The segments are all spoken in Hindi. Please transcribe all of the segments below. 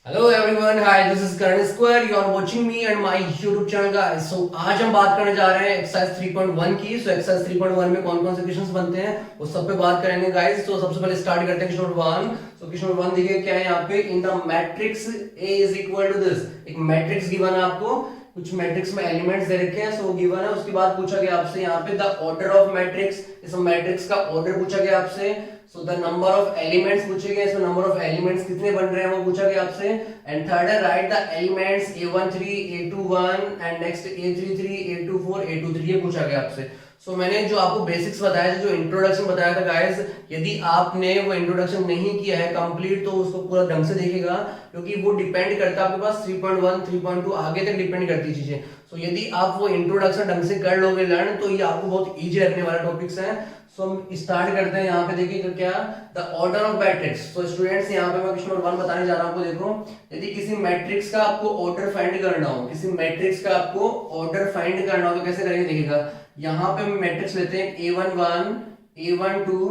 Hello everyone, hi, this is Karan square. You are watching me and my YouTube channel guys. So आज हम बात करने जा रहे हैं एक्सरसाइज 3.1 की। सो एक्सरसाइज 3.1 में कौन कौन से क्वेश्चंस बनते हैं उस सब पे बात करेंगे गाइस। तो सबसे पहले स्टार्ट करते हैं question number 1। So question number 1 देखिए क्या है यहाँ पे। In the matrix A is equal to this. एक मैट्रिक्स गिवन है आपको, कुछ मैट्रिक्स में एलिमेंट्स दे रखे हैं, सो गिवन है। उसके बाद पूछा गया आपसे यहाँ पे द ऑर्डर ऑफ मैट्रिक्स। इस मैट्रिक्स का ऑर्डर पूछा गया आपसे। So the number of elements पूछे गए। सो नंबर ऑफ एलिमेंट्स कितने बन रहे हैं वो पूछा गया आपसे। एंड थर्ड है right the elements a13 a21 and next a33 a24 a23, ये पूछा गया आपसे। सो मैंने जो आपको बेसिक्स बताया था, जो इंट्रोडक्शन बताया था गाइस, यदि आपने वो इंट्रोडक्शन नहीं किया है कंप्लीट तो उसको पूरा ढंग से देखेगा, क्योंकि वो डिपेंड करता है आपके पास 3.1 3.2 आगे तक डिपेंड करती चीजें। सो यदि आप वो इंट्रोडक्शन ढंग से कर लोगे लर्न, तो ये आपको बहुत इजी रखने वाला टॉपिक्स है। सो हम स्टार्ट करते हैं। यहाँ पे देखिए क्या, the order of matrix. So students यहाँ पे मैं क्वेश्चन नंबर 1 बताने जा रहा हूँ आपको। देखो, यदि किसी मैट्रिक्स का आपको ऑर्डर फाइंड करना हो, किसी मैट्रिक्स का आपको ऑर्डर फाइंड करना हो तो कैसे करेंगे देखिएगा। यहाँ पे हम मैट्रिक्स लेते हैं a11 a12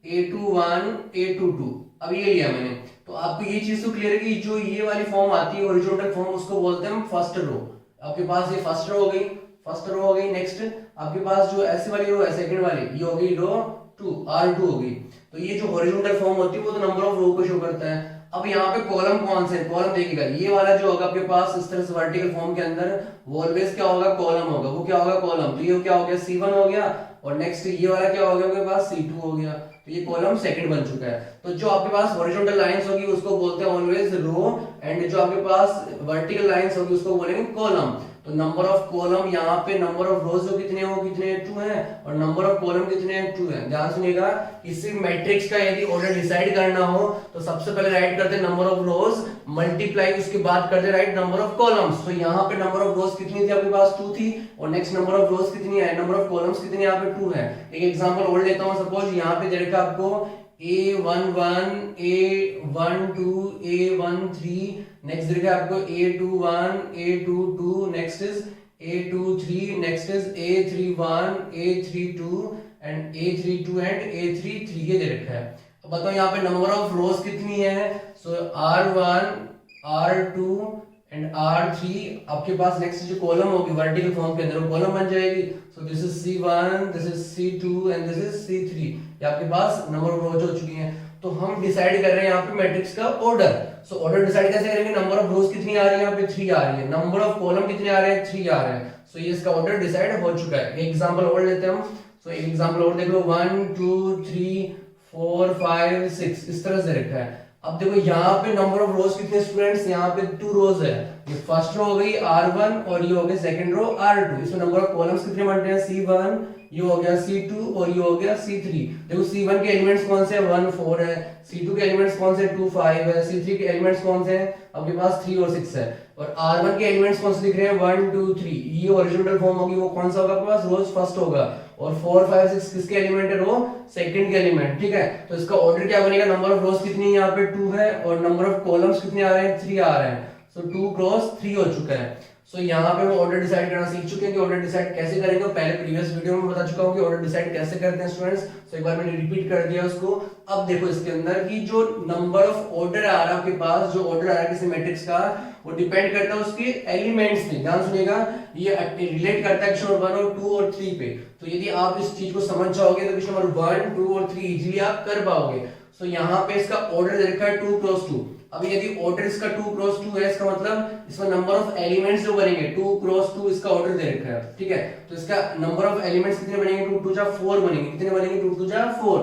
a21 a22। अब ये लिया मैंने, तो आपको ये चीज तो क्लियर है कि जो ये वाली फॉर्म आती है हॉरिजॉन्टल फॉर्म, उसको बोलते हैं हम फर्स्ट रो। आपके पास ये फर्स्ट रो हो गई, फर्स्ट रो हो गई। नेक्स्ट आपके पास जो ऐसी वाली रो है सेकंड वाली, ये हो गई रो 2 R2 हो गई। तो ये जो हॉरिजॉन्टल फॉर्म होती है वो तो नंबर ऑफ रो को शो करता है। अब यहाँ पे कॉलम कौन से, कॉलम देखिएगा ये वाला जो होगा आपके पास इस तरह से वर्टिकल फॉर्म के अंदर, वो ऑलवेज क्या होगा, कॉलम होगा। वो क्या होगा, कॉलम। तो ये क्या हो गया, C1 हो गया। और नेक्स्ट ये वाला क्या हो गया आपके पास, C2 हो गया। तो ये कॉलम सेकंड बन चुका है। तो जो आपके पास हॉरिजॉन्टल लाइंस होगी उसको बोलते हैं ऑलवेज रो, एंड जो आपके पास वर्टिकल लाइंस होगी उसको बोलेंगे कॉलम। तो नंबर ऑफ कॉलम यहाँ पे, नंबर ऑफ रोज जो कितने हो, कितने 2 हैं, और नंबर ऑफ कॉलम कितने 2 हैं। ध्यान सुनिएगा, किसी मैट्रिक्स का यदि ऑर्डर डिसाइड करना हो तो सबसे पहले राइट करते हैं नंबर ऑफ रोज मल्टीप्लाई, उसके बाद करते राइट नंबर ऑफ कॉलम्स। तो यहाँ पे नंबर ऑफ रोज कितनी थी आपके पास, 2 थी, और नेक्स्ट नंबर ऑफ रोज कितनी है, नंबर ऑफ कॉलम्स कितनी यहाँ पे 2 है। एक एग्जांपल और लेता हूँ। सपोज यहाँ पे दे रखा आपको A11 A12 A13, नेक्स्ट देखिए आपको A21 A22, next is A23, next is A31 A32 and A32 and A33, ये दे रखा है। अब बताओ यहाँ पे नंबर ऑफ रोज कितनी है। सो R1 R2 एंड R3। आपके पास नेक्स्ट जो कॉलम होगी वर्टिकल फॉर्म के अंदर वो कॉलम बन जाएगी। So this is C1, this is C2 and this is C3। ये आपके पास नंबर ऑफ रोज हो चुकी हैं। तो हम डिसाइड कर रहे हैं यहाँ पे मैट्रिक्स का ऑर्डर। सो ऑर्डर डिसाइड कैसे करेंगे, नंबर ऑफ रोज कितनी आ रही है यहाँ पे 3 आ रही है, नंबर ऑफ कॉलम कितने आ रहे हैं 3 आ रहे हैं। सो ये इसका ऑर्डर डिसाइड हो चुका है। एक एग्जांपल और लेते हैं हम। सो एक एग्जांपल और देख लो, 1 2 3 4 5 6 इस तरह से रखा है। अब देखो यहाँ पे नंबर ऑफ रोज कितने स्टूडेंट्स, यहाँ पे 2 रोज है। ये फर्स्ट रो हो गई R1 और ये हो गई सेकंड रो R2। इसमें नंबर ऑफ कॉलम्स कितने बनते हैं, C1, ये हो गया C2 और ये हो गया C3। देखो C1 के एलिमेंट्स कौन से हैं, 1 4 है। C2 के एलिमेंट्स कौन से, 2 5 है। C3 के एलिमेंट्स कौन से हैं, आपके पास 3 और 6 है। और R1 के एलिमेंट्स कौन से दिख रहे हैं, 1 2 3। ये हॉरिजॉन्टल फॉर्म होगी, वो कौन सा होगा आपके पास, रोज फर्स्ट होगा। और 4 5 6 किसके एलिमेंट है, रो सेकंड के एलिमेंट। ठीक है, तो इसका ऑर्डर क्या बनेगा, नंबर ऑफ रोज कितनी है यहाँ पे 2 है, और नंबर ऑफ कॉलम्स कितने आ रहे हैं 3 आ रहे हैं। सो 2 क्रॉस 3 हो चुका है। सो यहाँ पे हम ऑर्डर डिसाइड करना सीख चुके हैं कि ऑर्डर डिसाइड कैसे करेंगे। पहले प्रीवियस वीडियो में बता चुका हूँ कि ऑर्डर डिसाइड कैसे करते हैं स्टूडेंट्स। सो एक बार मैंने रिपीट कर दिया उसको। अब देखो इसके अंदर की जो नंबर ऑफ ऑर्डर आ रहा है आपके पास, जो ऑर्डर आ रहा है किसी मैट्रिक्स का, वो डिपेंड करता है उसके एलिमेंट्स पे। ध्यान सुनिएगा, ये रिलेट करता है क्वेश्चन नंबर 1 और 2 और 3 पे। तो यदि आप इस चीज को समझ जाओगे तो क्वेश्चन नंबर 1 2 और 3 इजीली आप कर पाओगे। सो यहाँ पे इसका ऑर्डर दे रखा है 2 क्रॉस 2। अब यदि ऑर्डर इसका 2 क्रॉस 2 है, इसका मतलब इसमें नंबर ऑफ एलिमेंट्स जो बनेंगे 2 क्रॉस 2 इसका ऑर्डर दे रखा है। ठीक है, तो इसका नंबर ऑफ एलिमेंट्स कितने बनेंगे, 2 2 जा 4 बनेंगे। कितने बनेंगे, 2 2 जा 4।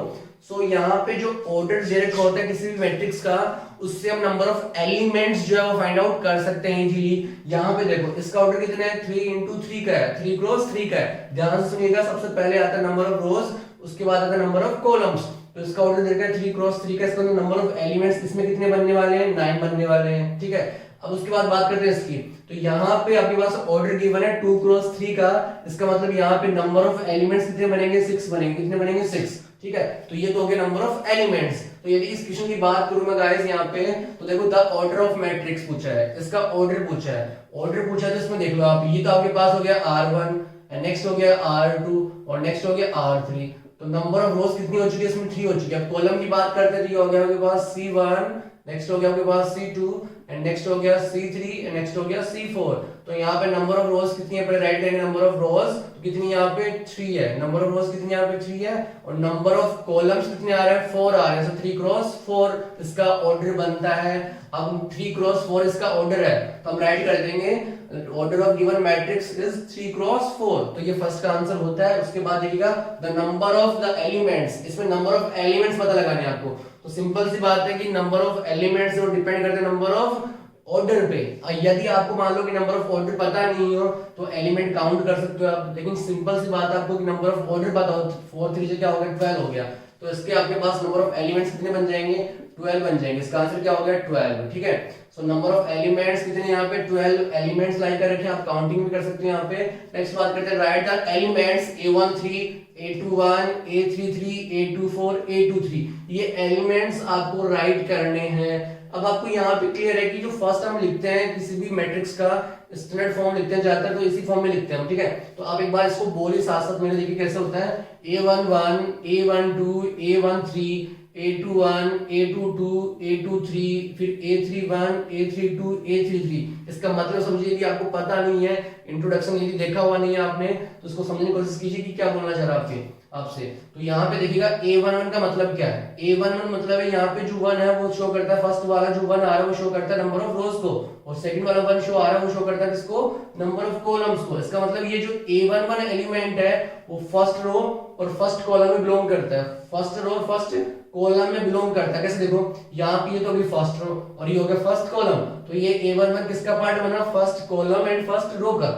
सो यहाँ पे जो ऑर्डर दे रखा होता है किसी भी मैट्रिक्स का, उससे हम नंबर ऑफ एलिमेंट्स जो है वो फाइंड आउट कर सकते हैं इजीली। यहाँ पे देखो इसका ऑर्डर कितना है, 3 into 3 का है, 3 क्रॉस 3 का है। ध्यान से सुनिएगा, सबसे पहले आता है नंबर ऑफ रोज, उसके बाद आता है नंबर ऑफ कॉलम्स। तो इसका ऑर्डर देखा है 3 क्रॉस 3 का। इसका नंबर ऑफ एलिमेंट्स इसमें कितने बनने वाले हैं, 9 बनने वाले हैं। ठीक है, अब उसके बाद बात करते हैं इसकी। तो यहाँ पे आपके पास ऑर्डर गिवन है 2 क्रॉस 3 का। इसका मतलब यहाँ पे नंबर ऑफ एलिमेंट्स कितने बनेंगे, 6 बनेंगे। कितने बनेंगे, 6। ठीक है, तो ये तो हो गया नंबर ऑफ एलिमेंट्स। तो यदि इस क्वेश्चन की बात करूं मैं गाइस यहाँ पे, तो देखो द ऑर्डर ऑफ मैट्रिक्स पूछा है, इसका ऑर्डर पूछा है। ऑर्डर पूछा है तो इसमें देख लो आप, ये तो आपके पास हो गया R1, नेक्स्ट हो गया R2 और नेक्स्ट हो गया R3। तो नंबर ऑफ रोज कितनी हो चुकी है इसमें? 3 हो चुकी है। अब कॉलम की बात करते हैं तो ये हो गया आपके पास C1, नेक्स्ट हो गया आपके पास C2 एंड नेक्स्ट हो गया C3 एंड नेक्स्ट हो गया C4। तो यहाँ पे नंबर ऑफ रोज कितनी है? पहले राइट करेंगे नंबर ऑफ रोज, तो कितनी यहाँ पे 3 है। नंबर ऑफ रोज कितनी यहाँ पे 3 है और नंबर ऑफ कॉलम्स कितने आ रहे हैं? 4 आ रहे हैं। सो 3 क्रॉस 4 इसका ऑर्डर बनता है। अब 3 क्रॉस 4 इसका ऑर्डर है तो हम राइट कर देंगे order of given matrix is 3 cross 4। तो ये फर्स्ट का आंसर होता है। उसके बाद देखिएगा the number of the elements, इसमें नंबर ऑफ एलिमेंट्स पता लगाने हैं आपको। तो सिंपल सी बात है कि नंबर ऑफ एलिमेंट्स वो डिपेंड करते हैं नंबर ऑफ ऑर्डर पे। यदि आपको मान लो कि नंबर ऑफ ऑर्डर पता नहीं हो तो एलिमेंट काउंट कर सकते हो आप, लेकिन सिंपल सी बात है आपको कि नंबर ऑफ ऑर्डर पता हो, 4 3 से क्या हो गया? 12 हो गया। तो इसके आपके पास नंबर ऑफ एलिमेंट्स कितने बन जाएंगे? 12 बन जाएंगे। इसका आंसर क्या हो गया? 12। ठीक है। सो नंबर ऑफ एलिमेंट्स कितने यहाँ पे? 12 एलिमेंट्स लाइक कर रखे हैं, आप काउंटिंग भी कर सकते हैं यहाँ पे। नेक्स्ट बात करते हैं right the elements A13 A21 A33 A24 A23। ये एलिमेंट्स आपको राइट करने हैं। अब आपको यहाँ पे क्लियर है कि जो फर्स्ट हम लिखते हैं किसी भी मैट्रिक्स का स्टैंडर्ड फॉर्म लिखते हैं ज्यादातर, तो इसी फॉर्म में लिखते हैं हम। ठीक है। तो आप एक बार इसको बोलिए साथ साथ मेरे, देखिए कैसे होता है। A11 A12 A13 A21 A22 A23 फिर A31 A32 A33। इसका मतलब समझिए कि आपको पता नहीं है, इंट्रोडक्शन यदि देखा हुआ नहीं है आपने तो उसको समझने की कोशिश कीजिए कि क्या बोलना चाह रहा है आपसे। तो यहाँ पे देखिएगा A11 का मतलब क्या है? A11 मतलब है यहाँ पे जो 1 है वो शो करता है, फर्स्ट वाला जो 1 आ रहा है वो शो करता है नंबर ऑफ रोज को, और सेकंड वाला 1 शो आ रहा है वो शो करता है किसको? नंबर ऑफ कॉलम्स को। इसका मतलब ये जो A11 एलिमेंट है वो फर्स्ट रो और फर्स्ट कॉलम में बिलोंग करता है। फर्स्ट रो और फर्स्ट कॉलम में बिलोंग करता है। कैसे? देखो यहाँ पे ये तो अभी फर्स्ट रो और ये हो गया फर्स्ट कॉलम, तो ये A11 किसका पार्ट बना? First column and first row का।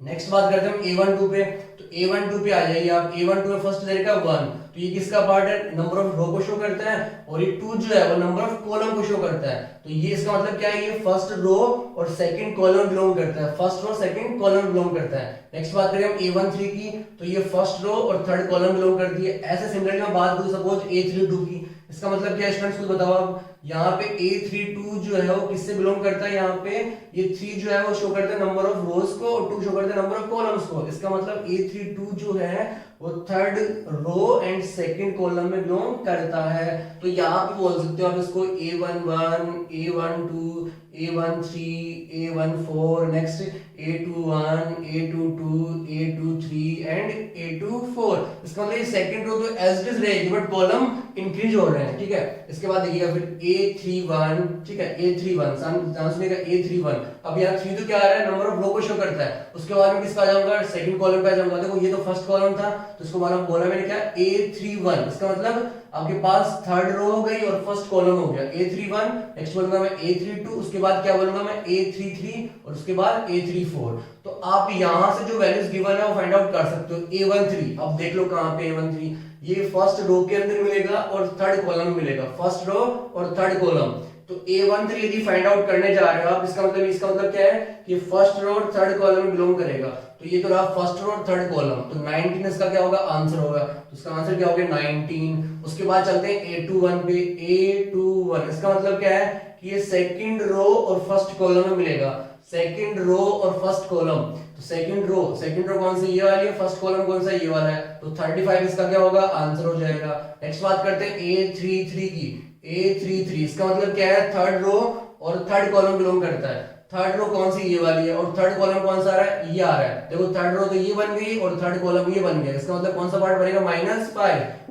नेक्स्ट बात करते हैं हम A12 पे। तो A12 पे आ जाइए आप। A12 में फर्स्ट रहेगा 1, तो ये किसका पार्ट है? नंबर ऑफ रो को शो करता है, और ये 2 जो है वो नंबर ऑफ कॉलम को शो करता है। तो ये इसका मतलब क्या है? ये फर्स्ट रो और सेकंड कॉलम बिलोंग करता है। First row second column belong करता है। नेक्स्ट बात करें हम A13 की, तो ये फर्स्ट रो और थर्ड कॉलम बिलोंग करती है। ऐसे सिमिलरली मैं बात करूं सपोज A32 की, इसका मतलब क्या है स्टूडेंट्स खुद बताओ आप। यहाँ पे A32 जो है वो किससे बिलोंग करता है? यहाँ पे ये 3 जो है वो शो करता है नंबर ऑफ रोज को और 2 शो करता है नंबर ऑफ कॉलम्स को। इसका मतलब A32 जो है वो third row and second column में बिलोंग करता है। तो यहाँ पे बोल सकते हो आप इसको A11 A12 A13 A14 next A21 A22 A23 and A24। इसका मतलब ये सेकंड रो तो एज इट इज रहेगी बट कॉलम इंक्रीज हो रहे हैं। ठीक है। इसके बाद देखिएगा फिर A31। ठीक है। A31 ध्यान सुनिएगा A31। अब यहाँ 3 तो क्या आ रहा है? नंबर ऑफ रो को शो करता है। उसके बाद में किसका आ जाऊंगा? सेकंड कॉलम पे आ जाऊंगा। देखो ये तो फर्स्ट कॉलम था तो इसको माना बोला मैंने क्या? A31। इसका मतलब आपके पास थर्ड रो हो गई और फर्स्ट कॉलम हो गया A31। नेक्स्ट बोलूंगा मैं A32, उसके बाद क्या बोलूंगा मैं? A33 और उसके बाद A34। तो आप यहां से जो वैल्यूज गिवन है वो फाइंड आउट कर सकते हो। A13 अब देख लो कहां पे A13, ये फर्स्ट रो के अंदर मिलेगा और थर्ड कॉलम में मिलेगा। फर्स्ट रो और थर्ड कॉलम। तो A13 यदि फाइंड आउट करने जा रहे हो आप, इसका मतलब क्या है कि फर्स्ट रो और थर्ड कॉलम में बिलोंग करेगा। तो ये तो रहा फर्स्ट रो और थर्ड कॉलम, तो 19 इसका क्या होगा? आंसर होगा। तो इसका आंसर क्या हो गया? 19। उसके बाद चलते हैं A21 पे। A21 इसका मतलब क्या है कि ये सेकंड रो और फर्स्ट कॉलम में मिलेगा। सेकंड रो और फर्स्ट कॉलम, तो सेकंड रो कौन सी? ये वाली है। फर्स्ट कॉलम कौन सा? ये वाला है। तो 35 इसका क्या होगा? आंसर हो जाएगा। नेक्स्ट बात करते हैं A33 की। A33 इसका मतलब क्या है? थर्ड रो और थर्ड कॉलम बिलोंग करता है। थर्ड रो कौन सी? ये वाली है। और थर्ड कॉलम कौन सा आ रहा है? ये आ रहा है। देखो थर्ड रो तो ये बन गई और थर्ड कॉलम ये बन गया। इसका मतलब कौन सा पार्ट बनेगा?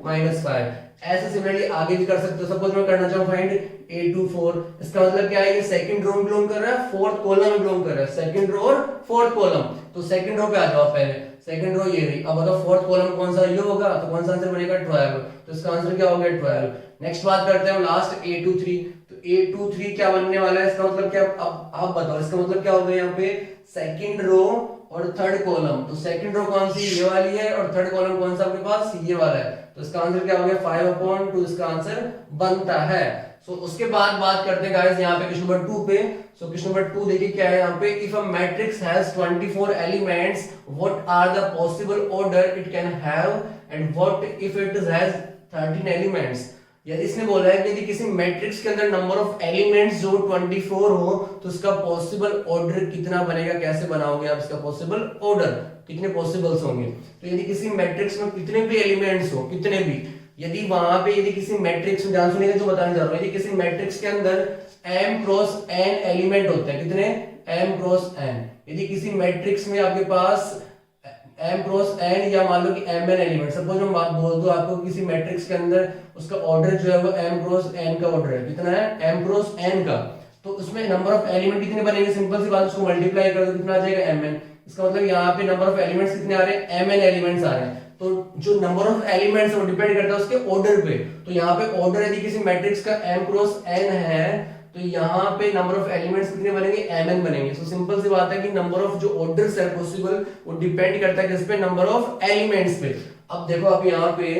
-5। ऐसे सिमिलरली आगे भी कर सकते हो। सपोज मैं करना चाहूं फाइंड A24, इसका मतलब क्या है? ये सेकंड रो में बिलोंग कर रहा है, फोर्थ कॉलम में बिलोंग कर रहा है। सेकंड रो और फोर्थ कॉलम। तो सेकंड रो पे आ जाओ पहले। सेकंड रो ये रही। अब बताओ फोर्थ कॉलम कौन सा? ये होगा। तो कौन सा आंसर बनेगा? 12। तो इसका आंसर क्या हो गया? 12। नेक्स्ट बात करते हैं लास्ट A23। तो A23 क्या बनने वाला है? इसका मतलब क्या? अब आप बताओ इसका मतलब क्या होगा? यहाँ पे सेकंड रो और थर्ड कॉलम। तो सेकंड रो कौन सी? ये वाली है। और थर्ड कॉलम कौन सा आपके पास? ये वाला है। तो इसका आंसर क्या हो गया? 5/2 इसका आंसर बनता है। सो उसके बाद बात करते हैं गाइस यहाँ पे क्वेश्चन नंबर 2 पे। सो क्वेश्चन नंबर 2 देखिए क्या है यहाँ पे। If a matrix has 24 elements, what are the possible order it can have, and what if it has 13 elements. यदि इसने बोला है कि यदि किसी मैट्रिक्स के अंदर नंबर ऑफ एलिमेंट्स जो 24 हो तो उसका पॉसिबल ऑर्डर कितना बनेगा, कैसे बनाओगे आप इसका पॉसिबल ऑर्डर, कितने पॉसिबल्स होंगे। तो यदि किसी मैट्रिक्स में कितने भी एलिमेंट्स हो, कितने भी, यदि वहां पे यदि किसी मैट्रिक्स में, ध्यान सुनिएगा जो बताने जा रहा हूं, यदि किसी मैट्रिक्स के अंदर m क्रॉस n एलिमेंट होते हैं, कितने, m क्रॉस n, यदि किसी मैट्रिक्स में आपके पास m क्रॉस n या मान लो कि mn एलिमेंट, सपोज मैं बात बोल दूं आपको किसी मैट्रिक्स के अंदर उसका ऑर्डर जो है वो m क्रॉस n का ऑर्डर है, कितना है, m क्रॉस n का, तो उसमें नंबर ऑफ एलिमेंट कितने बनेंगे, सिंपल सी बात, उसको मल्टीप्लाई कर दो, कितना आ जाएगा, mn। इसका मतलब यहाँ पे नंबर ऑफ एलिमेंट्स कितने आ रहे हैं, mn एलिमेंट्स आ रहे हैं। तो जो नंबर ऑफ एलिमेंट्स है वो डिपेंड करता है उसके ऑर्डर पे। तो यहाँ पे ऑर्डर यदि किसी मैट्रिक्स का m क्रॉस n है तो यहाँ पे नंबर ऑफ एलिमेंट्स कितने बनेंगे, mn बनेंगे। सो सिंपल सी बात है कि नंबर ऑफ जो ऑर्डर्स है पॉसिबल वो डिपेंड करता है किस पे, नंबर ऑफ एलिमेंट्स पे। अब देखो आप यहाँ पे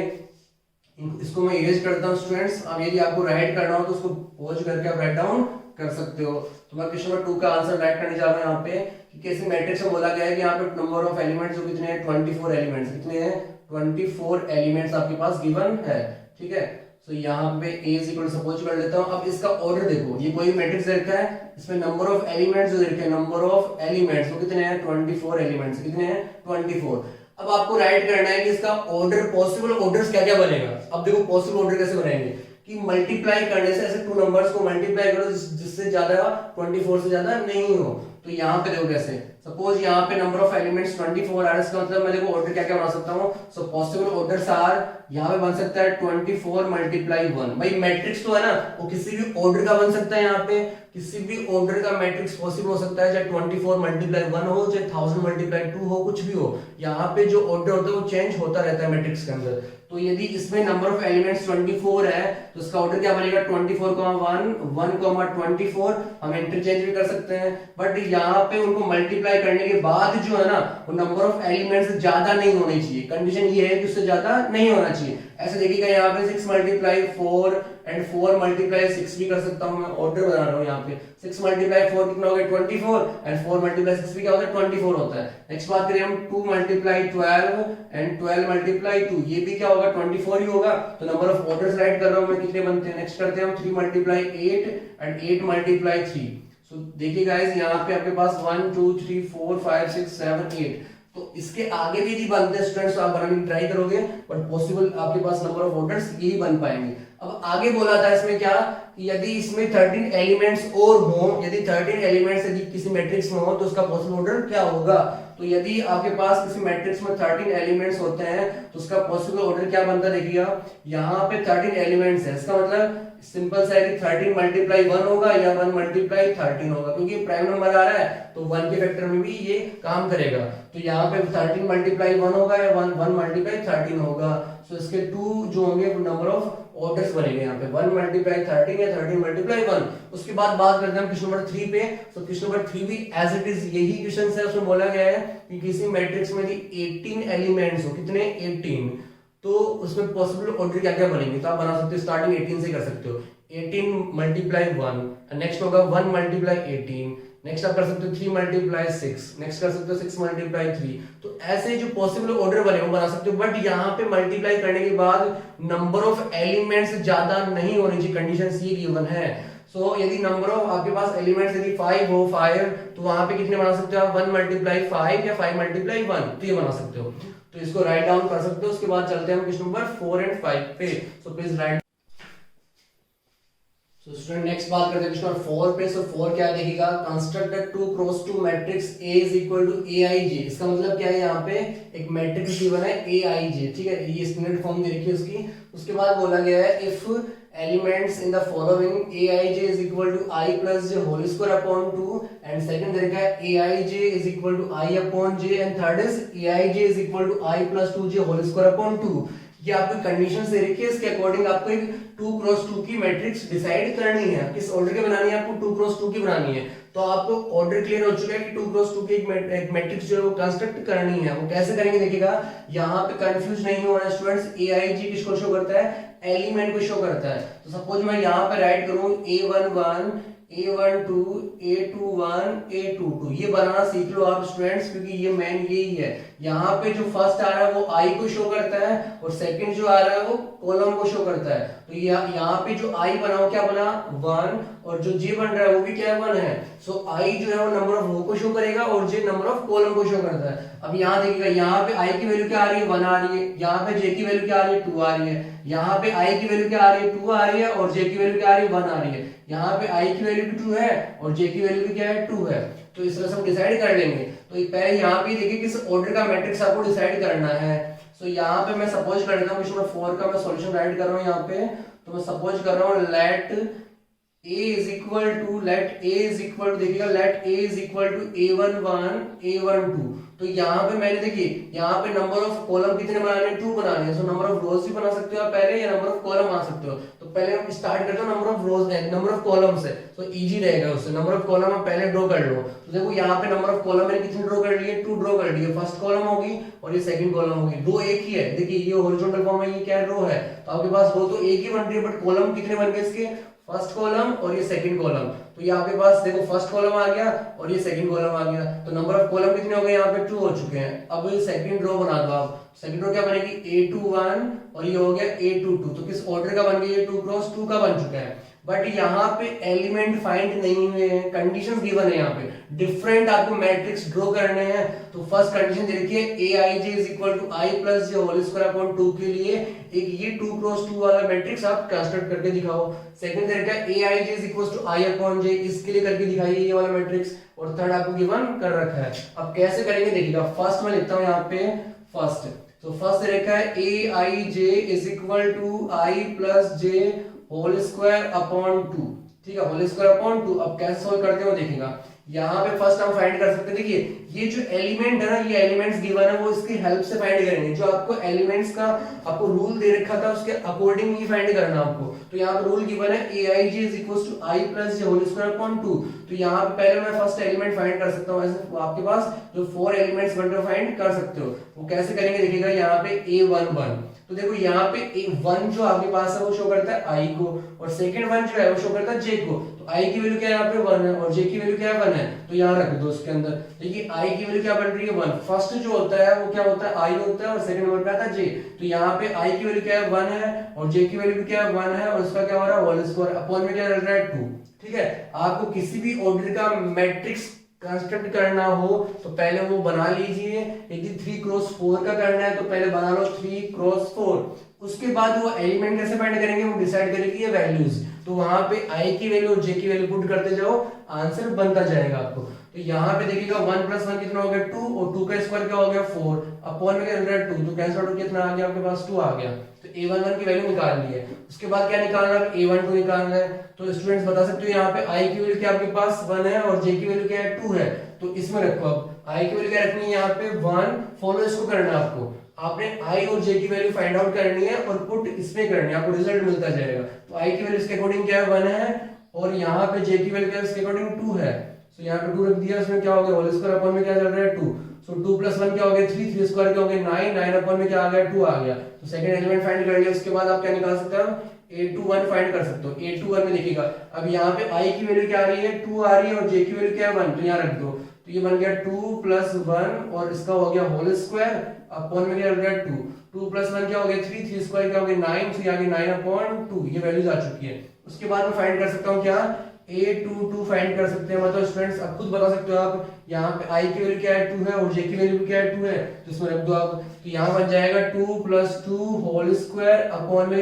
इसको मैं इरेज करता हूँ स्टूडेंट्स। अब यदि आपको राइट करना हो तो उसको पॉज करके आप राइट डाउन कर सकते हो। तो मैं क्वेश्चन नंबर 2 का आंसर राइट करने जा रहा हूँ यहाँ पे कि किसी मैट्रिक्स में बोला गया है कि यहाँ पे नंबर ऑफ एलिमेंट्स जो कितने हैं, 24 एलिमेंट्स, कितने हैं, 24 एलिमेंट्स आपके पास गिवन है, ठीक है। तो यहाँ पे a इज इक्वल सपोज कर लेता हूँ। अब इसका ऑर्डर देखो, ये कोई मैट्रिक्स रखा है, इसमें नंबर ऑफ एलिमेंट्स जो रखे हैं, नंबर ऑफ एलिमेंट्स वो कितने हैं, 24 एलिमेंट्स, कितने हैं, 24। अब आपको राइट करना है कि इसका ऑर्डर, पॉसिबल ऑर्डर्स क्या क्या बनेगा। अब देखो पॉसिबल ऑर्डर कैसे बनाएंगे कि मल्टीप्लाई करने से, ऐसे 2 नंबर्स को मल्टीप्लाई करो जिससे ज्यादा 24 से ज्यादा नहीं हो। तो यहाँ पे देखो कैसे, सपोज यहाँ पे नंबर ऑफ एलिमेंट्स 24 आ रहा है, इसका मतलब मैं देखो ऑर्डर क्या क्या बना सकता हूँ। सो पॉसिबल ऑर्डर्स आर, यहाँ पे बन सकता है 24 मल्टीप्लाई 1। भाई मैट्रिक्स तो है ना, वो किसी भी ऑर्डर का बन सकता है, यहाँ पे किसी भी ऑर्डर का मैट्रिक्स पॉसिबल हो सकता है, चाहे 24 मल्टीप्लाई 1 हो, चाहे 1000 मल्टीप्लाई 2 हो, कुछ भी हो। यहाँ पे जो ऑर्डर होता है वो चेंज होता रहता है मैट्रिक्स के अंदर। तो यदि इसमें नंबर ऑफ एलिमेंट्स 24 है तो इसका ऑर्डर क्या बनेगा, 24, 1, 24। हम इंटरचेंज भी कर सकते हैं, बट यहाँ पे उनको मल्टीप्लाई करने के बाद जो है ना वो नंबर ऑफ एलिमेंट्स ज्यादा नहीं होनी चाहिए। कंडीशन ये है कि उससे ज्यादा नहीं होना चाहिए। ऐसे देखिएगा यहाँ पे 6 मल्टीप्लाई 4 एंड 4 मल्टीप्लाई 6 भी कर सकता हूँ मैं, ऑर्डर बना रहा हूँ यहाँ पे। 6 मल्टीप्लाई 4 कितना हो गया, 24 एंड 4 मल्टीप्लाई 6 भी क्या होता है, 24 होता है। नेक्स्ट बात करें हम 2 मल्टीप्लाई 12 एंड 12 मल्टीप्लाई 2, ये भी क्या होगा, 24 ही होगा। तो नंबर ऑफ ऑर्डर्स राइट कर रहा हूँ मैं, कितने बनते हैं। नेक्स्ट करते हैं हम 3 मल्टीप्लाई 8 एंड 8 मल्टीप्लाई 3। सो देखिए गाइस यहाँ पे आपके पास 1 2 3 4 5 6 7 8, तो इसके आगे भी यदि बनते हैं स्टूडेंट्स तो आप बनाने की ट्राई करोगे, बट पॉसिबल आपके पास नंबर ऑफ ऑर्डर्स यही बन पाएंगे। अब आगे बोला था इसमें क्या, यदि इसमें 13 एलिमेंट्स और हो, यदि 13 एलिमेंट्स यदि किसी मैट्रिक्स में हो तो उसका पॉसिबल ऑर्डर क्या होगा। तो यदि आपके पास किसी मैट्रिक्स में 13 एलिमेंट्स होते हैं तो उसका पॉसिबल ऑर्डर क्या बनता है, देखिएगा यहाँ पे 13 एलिमेंट्स है, इसका मतलब सिंपल सा है कि 13 मल्टीप्लाई 1 होगा या 1 मल्टीप्लाई 13 होगा, क्योंकि प्राइम नंबर आ रहा है तो 1 के फैक्टर में भी ये काम करेगा। तो यहाँ पे 13 मल्टीप्लाई 1 होगा या 1 मल्टीप्लाई 13 होगा। सो इसके 2 जो होंगे नंबर ऑफ ऑर्डर्स बनेंगे यहाँ पे, 1 मल्टीप्लाई 13 या 13 मल्टीप्लाई 1। उसके बाद बात करते हैं क्वेश्चन नंबर 3 पे। तो क्वेश्चन नंबर 3 भी एज इट इज यही क्वेश्चन है, उसमें बोला गया है कि किसी मैट्रिक्स में 18 एलिमेंट्स हो, कितने, 18, तो उसमें पॉसिबल ऑर्डर क्या क्या बनेंगे। तो आप बना सकते हो, स्टार्टिंग 18 से कर सकते हो। 18 मल्टीप्लाई 1, नेक्स्ट होगा 1 मल्टीप्लाई 18, नेक्स्ट आप कर सकते हो 3 मल्टीप्लाई 6, नेक्स्ट कर सकते हो 6 मल्टीप्लाई 3। तो ऐसे जो पॉसिबल ऑर्डर बने वो बना सकते हो, बट यहाँ पे मल्टीप्लाई करने के बाद नंबर ऑफ एलिमेंट्स ज्यादा नहीं होनी चाहिए, कंडीशन ये गिवन है। सो यदि नंबर ऑफ आपके पास एलिमेंट्स यदि 5 हो, 5, तो वहां पे कितने बना सकते हो आप, 1 मल्टीप्लाई 5 या 5 मल्टीप्लाई 1, तो ये बना सकते हो। तो इसको राइट डाउन कर सकते हो। उसके बाद चलते हैं हम क्वेश्चन नंबर 4 एंड 5 पे। So please right. तो स्टूडेंट नेक्स्ट बात करते हैं क्वेश्चन नंबर 4 पे। सो 4 क्या देखिएगा, construct the 2 cross 2 matrix A is equal to AIJ। इसका मतलब क्या है, यहाँ पे एक मैट्रिक्स गिवन है AIJ, ठीक है, ये स्टैंडर्ड फॉर्म दे रखी है उसकी। उसके बाद बोला गया है if elements in the following AIJ is equal to I plus J whole square upon 2, and second दे रखा है AIJ is equal to I upon J, and third is AIJ is equal to I plus 2J whole square upon 2। ये आपको कंडीशंस दे रखी है, इसके अकॉर्डिंग आपको एक 2 क्रॉस 2 की मैट्रिक्स डिसाइड करनी है। किस ऑर्डर की बनानी है, आपको 2 क्रॉस 2 की बनानी है। तो आपको ऑर्डर क्लियर हो चुका है कि 2 क्रॉस 2 की एक मैट्रिक्स जो है वो कंस्ट्रक्ट करनी है। वो कैसे करेंगे देखिएगा, यहाँ पे कंफ्यूज नहीं होना स्टूडेंट्स। AIJ किसको शो करता है, एलिमेंट को शो करता है। तो सपोज मैं यहाँ पे राइट करूं A11 A12 A21 A22, ये बनाना सीख लो आप स्टूडेंट्स, क्योंकि ये मेन यही है। यहाँ पे जो फर्स्ट आ रहा है वो I को शो करता है और सेकंड जो आ रहा है वो कॉलम को शो करता है। तो यहाँ पे जो i बना वो क्या बना 1, और जो j बन रहा है वो भी क्या है 1 है। सो i जो है वो नंबर ऑफ रो को शो करेगा और j नंबर ऑफ कॉलम को शो करता है। अब यहाँ देखिएगा, यहाँ पे i की वैल्यू क्या आ रही है 1 आ रही है, यहाँ पे j की वैल्यू क्या आ रही है 2 आ रही है, यहाँ पे i की वैल्यू क्या आ रही है 2 आ रही है, और j की वैल्यू क्या आ रही है 1 आ रही है। यहाँ पे i की वैल्यू भी 2 है और j की वैल्यू भी क्या है 2 है। तो इस तरह से हम डिसाइड कर लेंगे। तो पहले यहाँ पे देखिए किस ऑर्डर का मैट्रिक्स आपको डिसाइड करना है। सो यहाँ पे मैं सपोज कर लेता हूँ क्वेश्चन नंबर 4 का मैं सॉल्यूशन राइट कर रहा हूँ यहाँ पे। तो मैं सपोज कर रहा हूँ let a is equal to देखिएगा let a is equal to a11 a12। तो यहाँ पे मैंने देखिए यहाँ पे नंबर ऑफ कॉलम कितने बनाने हैं 2 बनाने हैं। सो नंबर ऑफ रोज भी बना सकते हो आप पहले, या नंबर ऑफ कॉलम आ सकते हो। तो पहले हम स्टार्ट करते हो number of rose number of column से, तो इजी रहेगा उससे। नंबर ऑफ कॉलम हम पहले ड्रॉ कर लो। तो देखो यहाँ पे नंबर ऑफ कॉलम मैंने कितने ड्रॉ कर लिए 2 ड्रॉ कर लिए। फर्स्ट कॉलम होगी और ये सेकंड कॉलम होगी। रो एक ही है, देखिए ये हॉरिजॉन्टल फॉर्म है, ये क्या रो है। तो आपके पास रो तो एक ही बन रही है बट कॉलम कितने बन गए इसके, फर्स्ट कॉलम और ये सेकंड कॉलम। तो ये आपके पास देखो फर्स्ट कॉलम आ गया और ये सेकंड कॉलम आ गया। तो नंबर ऑफ कॉलम कितने हो गए यहाँ पे 2 हो चुके हैं। अब ये सेकंड रो बना दो आप। सेकंड रो क्या बनेगी a21 और ये हो गया a22। तो किस ऑर्डर का बन गया, ये 2 क्रॉस 2 का बन चुका है। बट यहाँ पे एलिमेंट फाइंड नहीं हुए हैं, कंडीशंस गिवन है यहाँ पे। डिफरेंट आपको मैट्रिक्स ड्रॉ करने हैं। तो फर्स्ट कंडीशन दे रखी है aij is equal to i plus j whole square upon 2 के लिए एक ये 2 क्रॉस 2 वाला मैट्रिक्स आप कंस्ट्रक्ट करके दिखाओ। सेकंड दे रखा है aij is equal to i upon j, इसके लिए करके दिखाइए ये वाला मैट्रिक्स। और थर्ड आपको गिवन कर रखा है। अब कैसे करेंगे देखिएगा। फर्स्ट में लिखता हूँ यहाँ पे फर्स्ट। तो फर्स्ट दे रखा है aij is equal to i plus j whole square upon 2, ठीक है, होल स्क्वायर अपॉन 2। अब कैसे सॉल्व करते हो देखिएगा। यहाँ पे फर्स्ट हम फाइंड कर सकते हैं। देखिए ये जो एलिमेंट है ना, ये एलिमेंट्स गिवन है वो इसकी हेल्प से फाइंड करेंगे। जो आपको एलिमेंट्स का आपको रूल दे रखा था उसके अकॉर्डिंग ही फाइंड करना आपको। तो यहाँ पे रूल गिवन है aij is equal to i plus j whole square upon 2। तो यहाँ पे पहले मैं फर्स्ट एलिमेंट फाइंड कर सकता हूँ। ऐसे आपके पास जो 4 एलिमेंट्स बन रहे फाइंड कर सकते हो। वो कैसे करेंगे देखिएगा। यहाँ पे a11, तो देखो यहाँ पे a1 जो आपके पास है वो शो करता है i को, और सेकंड वन जो है वो शो करता है j को। तो i की वैल्यू क्या है यहाँ पे 1 है और j की वैल्यू क्या है 1 है। तो यहाँ रख दो उसके अंदर। देखिए i की वैल्यू क्या बन रही है 1। फर्स्ट जो होता है वो क्या होता है i होता है और सेकंड नंबर पे आता है j। तो यहाँ पे i की वैल्यू क्या है 1 है और j की वैल्यू क्या है 1 है, और उसका क्या हो रहा है होल स्क्वायर अपॉन में क्या रह रहा है 2। ठीक है, आपको किसी भी ऑर्डर का मैट्रिक्स कंस्ट्रक्ट करना हो तो पहले वो बना लीजिए। यदि 3 क्रॉस 4 का करना है तो पहले बना लो 3 क्रॉस 4। उसके बाद वो एलिमेंट कैसे फाइंड करेंगे वो डिसाइड करेगी ये वैल्यूज। तो वहां पे i की वैल्यू और j की वैल्यू पुट करते जाओ, आंसर बनता जाएगा आपको। तो यहाँ पे देखिएगा 1 + 1 कितना हो गया 2, और 2 का स्क्वायर क्या हो गया 4 अपॉन में क्या 2, तो कैंसिल आउट कितना आ गया आपके पास 2 आ गया। तो a11 की वैल्यू निकाल ली है। उसके बाद क्या निकालना है a12 निकालना है। तो स्टूडेंट्स बता सकते हो यहाँ पे i की वैल्यू क्या आपके पास 1 है और j की वैल्यू क्या है 2 है। तो इसमें रखो अब i की वैल्यू क्या रखनी है यहाँ पे 1। फॉलो इसको करना है आपको, आपने i और j की वैल्यू फाइंड आउट करनी है और पुट इसमें करनी है, आपको रिजल्ट मिलता जाएगा। तो i की वैल्यू इसके अकॉर्डिंग क्या है 1 है और यहाँ पे j की वैल्यू क्या है इसके अकॉर्डिंग 2 है। सो यहाँ पे 2 रख दिया, इसमें क्या हो गया होल स्क्वायर अपॉन में क्या चल रहा है 2। सो 2 + 1 क्या हो गया 3, 3 स्क्वायर क्या हो गया 9, 9 अपॉन में क्या आ गया 2 आ गया। तो सेकंड एलिमेंट फाइंड कर लिया। उसके बाद आप क्या निकाल सकते हो a21 फाइंड कर सकते हो। a21 में देखिएगा अब यहाँ पे i की वैल्यू क्या आ रही है 2 आ रही है और j की वैल्यू क्या है 1, तो यहाँ रख दो। तो ये बन गया 2 + 1 और इसका हो गया होल स्क्वायर अपॉन में क्या हो गया 2, 2 + 1 क्या हो गया 3, 3 स्क्वायर क्या हो गया 9, तो यहाँ 9/2 ये वैल्यूज आ चुकी है। उसके बाद मैं फाइंड कर सकता हूँ क्या a22 फाइंड कर सकते हैं। मतलब स्टूडेंट्स अब खुद बता सकते हो आप, यहाँ पे i की वैल्यू क्या है 2 है और j की वैल्यू क्या है 2 है, तो इसमें रख दो आप। तो यहाँ बन जाएगा 2 + 2 होल स्क्वायर अपॉन में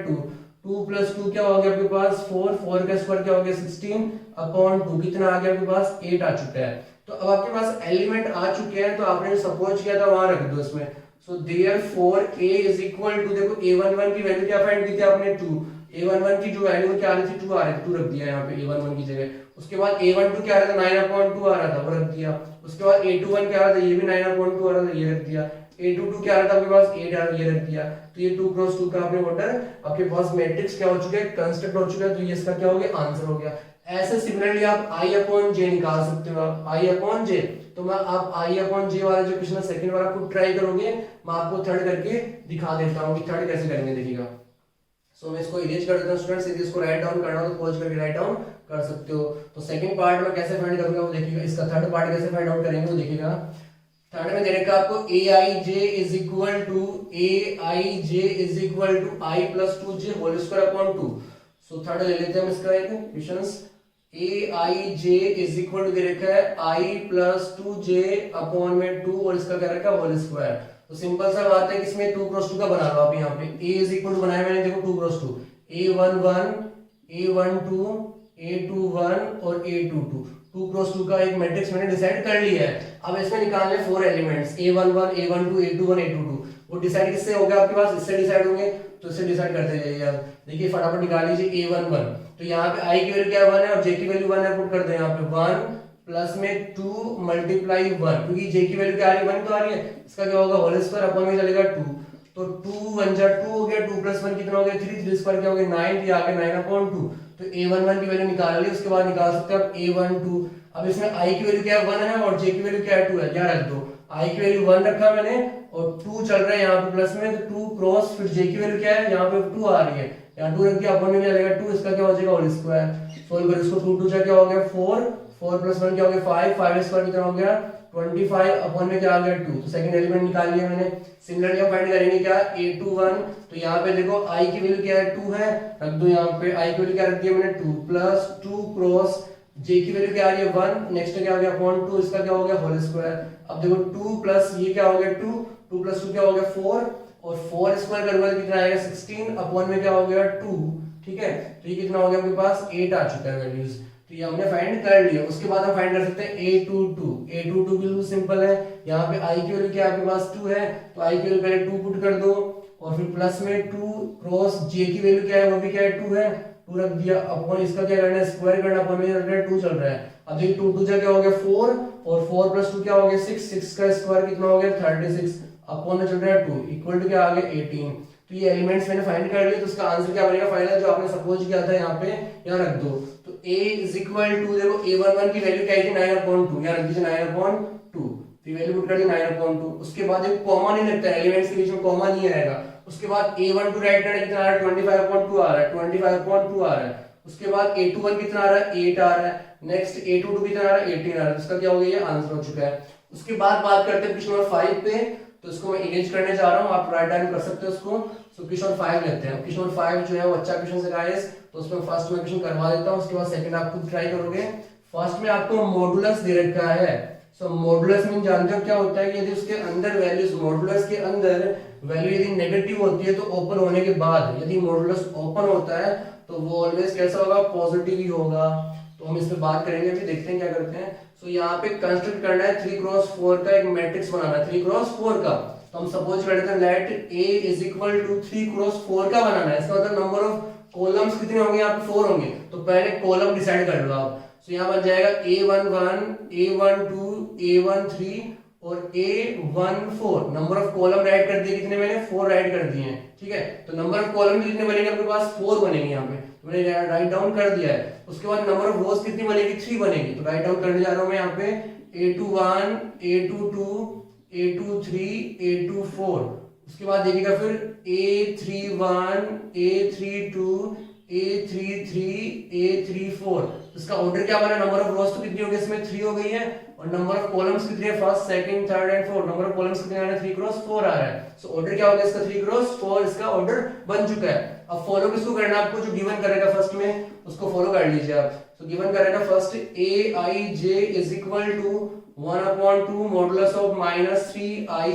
2, 2 + 2 क्या हो गया आपके पास 4, 4 का स्क्वायर क्या हो गया 16 अपॉन 2 कितना आ गया आपके पास 8 आ चुका है। तो अब आपके पास एलिमेंट आ चुके हैं, तो आपने सपोज किया था वहां रख दो इसमें। So therefore a is equal to, देखो a11 की वैल्यू क्या फाइंड की थी आपने 2, a11 की जो वैल्यू क्या आ रही थी 2 आ रही थी, 2 रख दिया यहाँ पे a11 की जगह। उसके बाद a12 क्या आ रहा था 9/2 आ रहा था, वो रख दिया। उसके बाद a21 क्या आ रहा था ये भी 9/2 आ रहा था, ये रख दिया। a22 क्या आ रहा था आपके पास 8 आ रहा, ये रख दिया। तो ये 2 क्रॉस 2 का आपने ऑर्डर आपके पास मैट्रिक्स क्या हो चुका है कंस्ट्रक्ट हो चुका है। तो ये इसका क्या हो गया आंसर हो गया। ऐसे सिमिलरली आप i/j निकाल सकते हो, आप i/j। तो मैं आप i/j वाला जो क्वेश्चन है सेकंड वाला आपको ट्राई करोगे, मैं आपको थर्ड करके दिखा देता हूँ कि थर्ड कैसे करेंगे देखिएगा। सो मैं इसको इरेज कर देता हूँ स्टूडेंट्स, यदि इसको राइट डाउन करना हो तो पॉज करके राइट डाउन कर सकते हो। तो सेकंड पार्ट में कैसे फाइंड करूंगा वो देखिएगा, इसका थर्ड पार्ट कैसे फाइंड आउट करेंगे वो देखिएगा। थर्ड में दे रखा है आपको aij is equal to I plus 2j whole square upon 2। So third ले लेते हैं हम इसका एक equations. aij is equal to दे रखा है आई प्लस 2j अपॉन में 2 और इसका क्या रखा है होल स्क्वायर। तो सिंपल सा बात है कि इसमें 2 क्रॉस 2 का बना लो आप। यहाँ पे a इज इक्वल टू बनाया मैंने, देखो 2 क्रॉस 2, a11 a12 a21 और a22, 2 क्रॉस 2 का एक मैट्रिक्स मैंने डिसाइड कर लिया है। अब इसमें निकालने 4 elements a11 a12 a21 a22। वो डिसाइड किससे होगा आपके पास, इससे डिसाइड होंगे, तो इससे डिसाइड करते जाइए आप। देखिए फटाफट निकाल लीजिए a11, तो यहाँ पे i की वैल्यू क्या है 1 है और j की वैल्यू 1 है, पुट कर दें यहाँ पे 1 प्लस में 2 मल्टीप्लाई 1, क्योंकि j की वैल्यू क्या आ रही है 1 तो आ रही है, इसका क्या होगा होल स्क्वायर अपॉन में चलेगा 2, तो 2 1 जा 2 हो गया, 2 प्लस 1 कितना हो गया 3, 3 स्क्वायर क्या हो गया 9, ये आ गया 9 अपॉन 2। तो a11 की वैल्यू निकाल ली, उसके बाद निकाल सकते हैं आप a12। अब इसमें i की वैल्यू क्या है 1 है और j की वैल्यू क्या है 2 है, यहाँ रख दो। i की वैल्यू 1 रखा मैंने और 2 चल रहा है यहाँ पे प्लस में, तो 2 क्रॉस फिर j की वैल्यू क्या है यहाँ पे 2 आ रही है, यहाँ 2 रख दिया अपॉन में चलेगा 2, इसका क्या हो जाएगा होल स्क्वायर। सोल्व करो इसको, 2 2 जा क्या हो गया 4, 4 प्लस 1 क्या हो गया 5, 5 स्क्वायर कितना हो गया 25 अपॉन में क्या आ गया 2। तो सेकंड एलिमेंट निकाल लिया मैंने। सिमिलरली हम फाइंड करेंगे क्या a21, तो यहाँ पे देखो i की वैल्यू क्या है 2 है, रख दो यहाँ पे i की वैल्यू क्या रख दिया मैंने 2 प्लस 2 क्रॉस j की वैल्यू क्या आ रही है 1, नेक्स्ट क्या हो गया अपॉन 2, इसका क्या हो गया होल स्क्वायर। अब देखो 2 प्लस ये क्या हो गया 2, 2 प्लस 2 क्या हो गया 4 और 4 स्क्वायर करूंगा तो कितना आएगा 16 अपॉन में क्या हो गया 2, ठीक है। तो ये कितना हो गया आपके पास 8 आ चुका है वैल्यूज, तो ये हमने फाइंड कर लिया। उसके बाद हम फाइंड कर सकते हैं a22 बिल्कुल सिंपल है। यहाँ पे i की वैल्यू क्या आपके पास 2 है, तो i की वैल्यू पहले 2 पुट कर दो और फिर प्लस में 2 क्रॉस j की वैल्यू क्या है वो भी क्या है 2 है, 2 रख दिया अपॉन इसका क्या करना है स्क्वायर करना, अपॉन में रख रहा है 2 चल रहा है। अब देखिए 2 2 जा क्या हो गया 4 और 4 प्लस 2 क्या हो गया 6, 6 का स्क्वायर कितना हो गया 36 अपॉन में चल रहा है 2 इक्वल टू क्या आ गया 18। तो ये एलिमेंट्स मैंने फाइंड कर लिए, तो उसका आंसर क्या बनेगा फाइनल जो आपने सपोज किया था यहाँ पे, यहाँ रख दो। तो a इज इक्वल टू देखो a11 की वैल्यू क्या है 9 अपॉन 2, यहाँ रख दीजिए 9 अपॉन 2, तो वैल्यू पुट कर दी 9 अपॉन 2। उसके बाद एक कॉमा नहीं लगता है, एलिमेंट्स के बीच में कॉमा नहीं आएगा। उसके बाद a12 राइट हैंड कितना आ रहा है 25 अपॉन 2 आ रहा है, 25 अपॉन 2 आ रहा है। उसके बाद a21 कितना आ रहा है 8 आ रहा है, नेक्स्ट a22 कितना आ रहा है 18 आ रहा है, इसका क्या हो गया ये आंसर हो चुका है। उसके बाद बात करते हैं क्वेश्चन नंबर 5 पे, तो इसको मैं इरेज करने जा रहा हूं, आप राइट हैंड कर सकते हो उसको। सो क्वेश्चन नंबर 5 लेते हैं। क्वेश्चन नंबर 5 जो है वो अच्छा क्वेश्चन है गाइस, तो उसमें फर्स्ट में क्वेश्चन करवा देता हूं, उसके बाद सेकंड आप खुद ट्राई करोगे। फर्स्ट में आपको मॉडुलस दे रखा है। सो मॉडुलस मीन जानते हो क्या होता है कि यदि उसके अंदर वैल्यूज मॉडुलस के अंदर वैल्यू यदि नेगेटिव होती है तो ओपन होने के बाद यदि मॉडुलस ओपन होता है तो वो ऑलवेज कैसा होगा पॉजिटिव ही होगा। तो हम इस पे बात करेंगे, अभी देखते हैं क्या करते हैं। सो यहाँ पे कंस्ट्रक्ट करना है 3 क्रॉस 4 का एक मैट्रिक्स बनाना है 3 क्रॉस 4 का। तो हम सपोज करते हैं let a is equal to 3 cross 4 का बनाना है। इसका मतलब नंबर ऑफ कॉलम्स कितने होंगे यहाँ पे 4 होंगे, तो पहले कॉलम डिसाइड कर लो आप। सो यहाँ बन जाएगा a11 a12 a13 और a14। Number of column right कर दिए कितने मैंने 4 राइट कर दिए हैं, ठीक है। तो नंबर ऑफ कॉलम कितने बनेंगे आपके पास 4 बनेंगे यहाँ पे, तो मैंने राइट डाउन कर दिया है। उसके बाद नंबर ऑफ रोज कितनी बनेगी 3 बनेगी, तो राइट डाउन करने जा रहा हूं मैं यहाँ पे a21 a22 a23 a24। उसके बाद देखिएगा फिर a31 a32 a33 a34। इसका ऑर्डर क्या बना, नंबर ऑफ रोज तो कितनी हो गई इसमें 3 हो गई है और नंबर ऑफ कॉलम्स कितने हैं first second third and fourth. Number of columns कितने आ रहे हैं 3 क्रॉस 4 आ रहा है। सो ऑर्डर क्या हो गया इसका 3 क्रॉस 4, इसका ऑर्डर बन चुका है। अब फॉलो किसको करना है आपको, जो गिवन करेगा फर्स्ट में उसको फॉलो कर लीजिए आप। तो गिवन करेगा first aij is equal to 1/2 modulus of -3i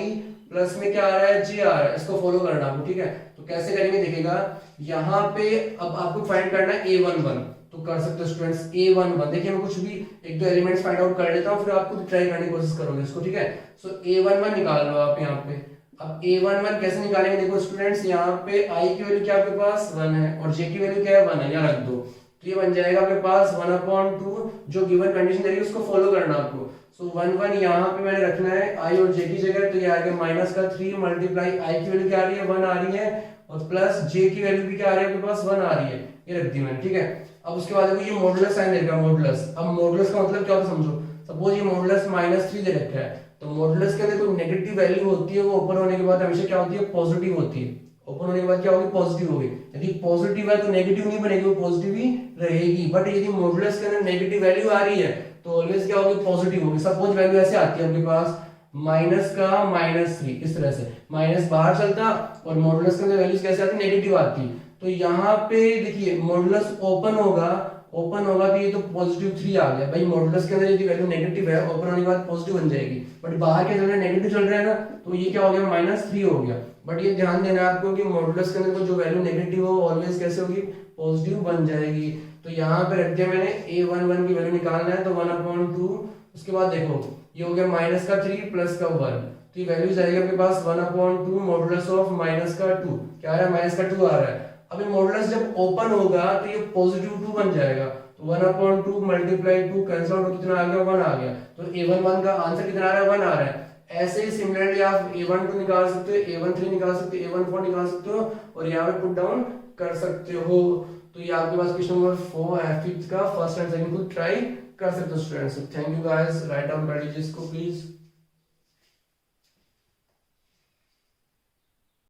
plus में क्या आ रहा है j आ रहा है, इसको फॉलो करना आपको, ठीक है। तो कैसे करेंगे देखिएगा, यहाँ पे अब आपको फाइंड करना है a11, तो कर सकते हो स्टूडेंट्स a11। देखिए मैं कुछ भी 1-2 एलिमेंट्स फाइंड आउट कर लेता हूँ, फिर आपको ट्राई करने की कोशिश करोगे इसको, ठीक है। सो a11 निकाल लो आप यहाँ पे। अब a11 कैसे निकालेंगे, देखो स्टूडेंट्स यहाँ पे i की वैल्यू क्या आपके पास 1 है और j की वैल्यू क्या है 1 है, यहाँ रख दो। तो ये बन जाएगा आपके पास 1/2, जो गिवन कंडीशन दे रही है उसको फॉलो करना आपको। सो 1 1 यहाँ पे मैंने रखना है i और j की जगह, तो ये आ गया माइनस का 3 मल्टीप्लाई i की वैल्यू क्या आ रही है 1 आ रही है और प्लस j की वैल्यू भी क्या आ रही है आपके पास 1 आ रही है, ये रख दी मैंने, ठीक है। अब उसके बाद देखो ये मॉडुलस साइन देगा मॉडुलस। अब मॉडुलस का मतलब क्या होता है समझो, सपोज ये मॉडुलस -3 दे रखा है, तो मॉडुलस के अंदर कोई नेगेटिव वैल्यू होती है वो ओपन होने के बाद हमेशा क्या होती है पॉजिटिव होती है। ओपन होने के बाद क्या होगी पॉजिटिव होगी। यदि पॉजिटिव है तो नेगेटिव नहीं बनेगी, वो पॉजिटिव ही रहेगी। बट यदि मॉडुलस के अंदर नेगेटिव वैल्यू आ रही है तो ऑलवेज क्या होगी पॉजिटिव होगी। सपोज वैल्यू ऐसे आती है आपके पास माइनस का -3, इस तरह से माइनस बाहर चलता और मॉडुलस के अंदर वैल्यूज कैसे आती, नेगेटिव आती। तो यहाँ पे देखिए मॉडुलस ओपन होगा तो ये तो +3 आ गया भाई। मॉडुलस के अंदर यदि वैल्यू नेगेटिव है, ओपन होने के बाद पॉजिटिव बन जाएगी, बट बाहर क्या चल रहा है, नेगेटिव चल रहा है ना, तो ये क्या हो गया, -3 हो गया। बट ये ध्यान देना है आपको कि मॉडुलस के अंदर जो वैल्यू नेगेटिव हो ऑलवेज कैसे होगी, पॉजिटिव बन जाएगी। तो यहाँ पे रख दिया मैंने a11 की वैल्यू निकालना है तो 1/2, उसके बाद देखो ये हो गया -3 + 1, तो ये वैल्यू जाएगी आपके पास 1/2 मॉडुलस ऑफ -2, क्या आ रहा है, -2 आ रहा है। अब ये मॉडुलस जब ओपन होगा तो ये +2 बन जाएगा, तो 1/2 × 2 कैंसिल आउट, कितना आ गया, 1 आ गया। तो a11 का आंसर कितना आ रहा है, 1 आ रहा है। ऐसे ही सिमिलरली आप a12 निकाल सकते हो, a13 निकाल सकते हो, a14 निकाल सकते हो और यहाँ पे पुट डाउन कर सकते हो। तो ये आपके पास क्वेश्चन नंबर 4 है, 5th का फर्स्ट एंड सेकंड को ट्राई कर सकते हो students. Thank you guys, write down कर लीजिए इसको प्लीज।